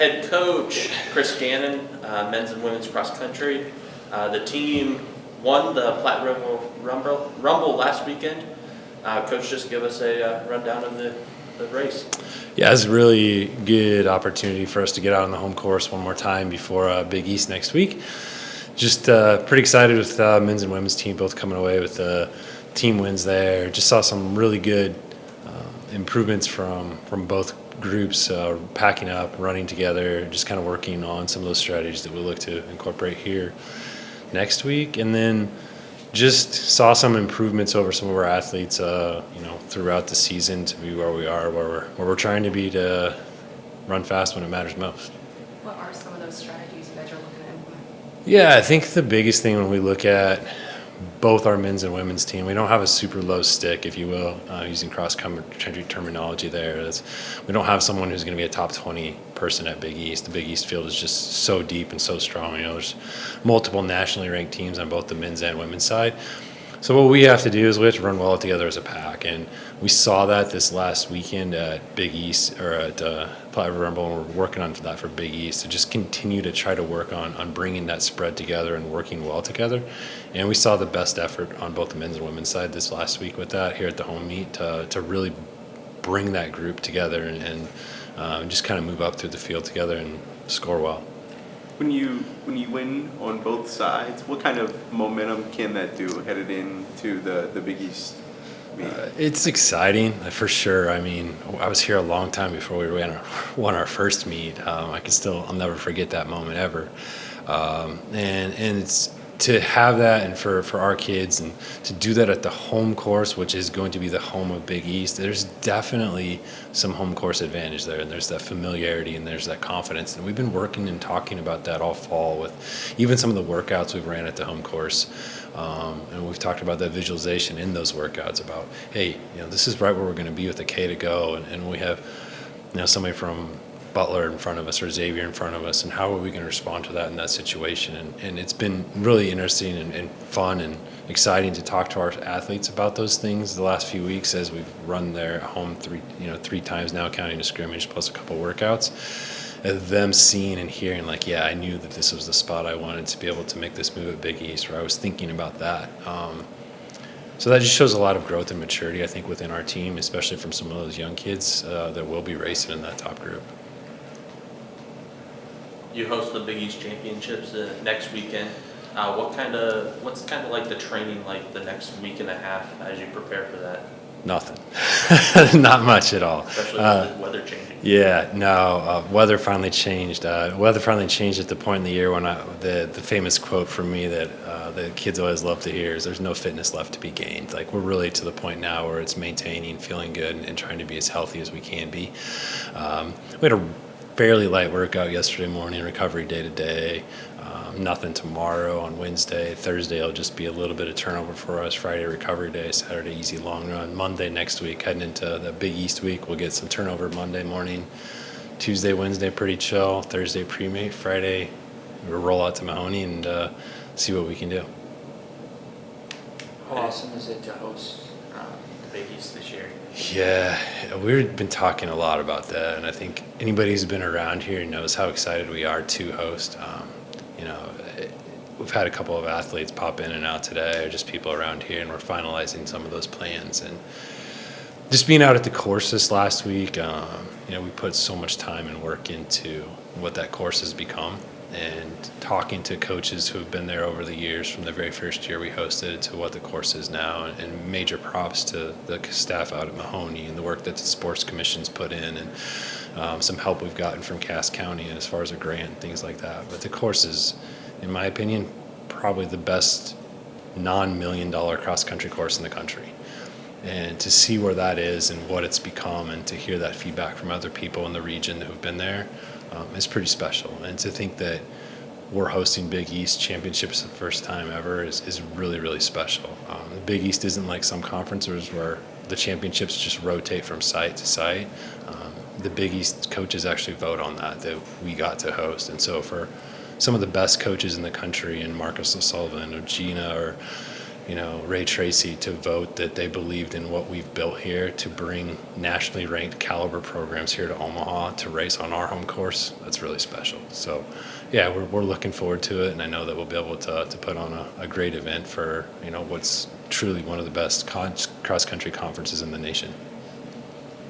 head coach, Chris Gannon, men's and women's cross country. The team won the Platte Rumble last weekend. Coach, just give us a rundown of the race. Yeah, it's a really good opportunity for us to get out on the home course one more time before Big East next week. Just pretty excited with men's and women's team both coming away with team wins there. Just saw some really good improvements from both groups, packing up, running together, just kind of working on some of those strategies that we'll look to incorporate here next week. And then just saw some improvements over some of our athletes, throughout the season to be where we are, where we're trying to be to run fast when it matters most. What are some of those strategies you guys are looking at implement? Yeah, I think the biggest thing when we look at both our men's and women's team, we don't have a super low stick, if you will, using cross-country terminology there. We don't have someone who's going to be a top 20 person at Big East. The Big East field is just so deep and so strong. There's multiple nationally ranked teams on both the men's and women's side. So what we have to do is we have to run well together as a pack, and we saw that this last weekend at Big East or at Platte Rumble, and we're working on that for Big East to just continue to try to work on bringing that spread together and working well together. And we saw the best effort on both the men's and women's side this last week with that here at the home meet to really bring that group together and just kind of move up through the field together and score well. When you win on both sides, what kind of momentum can that do headed into the Big East meet? It's exciting, for sure. I mean, I was here a long time before we won our first meet. I'll never forget that moment ever. And it's to have that, and for our kids, and to do that at the home course, which is going to be the home of Big East, there's definitely some home course advantage there, and there's that familiarity and there's that confidence. And we've been working and talking about that all fall with even some of the workouts we've ran at the home course. And we've talked about that visualization in those workouts about, hey, this is right where we're going to be with the K to go, and we have somebody from Butler in front of us or Xavier in front of us, and how are we going to respond to that in that situation? And it's been really interesting and fun and exciting to talk to our athletes about those things the last few weeks as we've run there at home three times now, counting a scrimmage plus a couple workouts. Of them seeing and hearing I knew that this was the spot I wanted to be able to make this move at Big East, or I was thinking about that. So that just shows a lot of growth and maturity, I think, within our team, especially from some of those young kids that will be racing in that top group. You host the Big East Championships next weekend. What's kind of like the training like the next week and a half as you prepare for that? Nothing. Not much at all. Especially with the weather changing. Yeah, no. Weather finally changed. Weather finally changed at the point in the year when the famous quote from me that the kids always love to hear is, "There's no fitness left to be gained." Like, we're really to the point now where it's maintaining, feeling good, and trying to be as healthy as we can be. We had a fairly light workout yesterday morning, recovery day to day. Nothing tomorrow. On Wednesday. Thursday will just be a little bit of turnover for us. Friday, recovery day. Saturday, easy long run. Monday next week, heading into the Big East week, we'll get some turnover Monday morning. Tuesday, Wednesday, pretty chill. Thursday, pre-meet. Friday, we'll roll out to Mahoney and see what we can do. How awesome is it to host the Big East this year? Yeah, we've been talking a lot about that, and I think anybody who's been around here knows how excited we are to host. We've had a couple of athletes pop in and out today, or just people around here, and we're finalizing some of those plans. And just being out at the course this last week, we put so much time and work into what that course has become, and talking to coaches who have been there over the years from the very first year we hosted to what the course is now, and major props to the staff out at Mahoney and the work that the sports commission's put in, and some help we've gotten from Cass County and as far as a grant and things like that. But the course is, in my opinion, probably the best non-million-dollar cross-country course in the country. And to see where that is and what it's become, and to hear that feedback from other people in the region who've been there, is pretty special. And to think that we're hosting Big East Championships the first time ever is really, really special. The Big East isn't like some conferences where the championships just rotate from site to site. The Big East coaches actually vote on that we got to host. And so for some of the best coaches in the country, and Marcus O'Sullivan or Gina or Ray Tracy to vote that they believed in what we've built here to bring nationally ranked caliber programs here to Omaha to race on our home course. That's really special. So, yeah, we're looking forward to it, and I know that we'll be able to put on a great event for what's truly one of the best cross country conferences in the nation.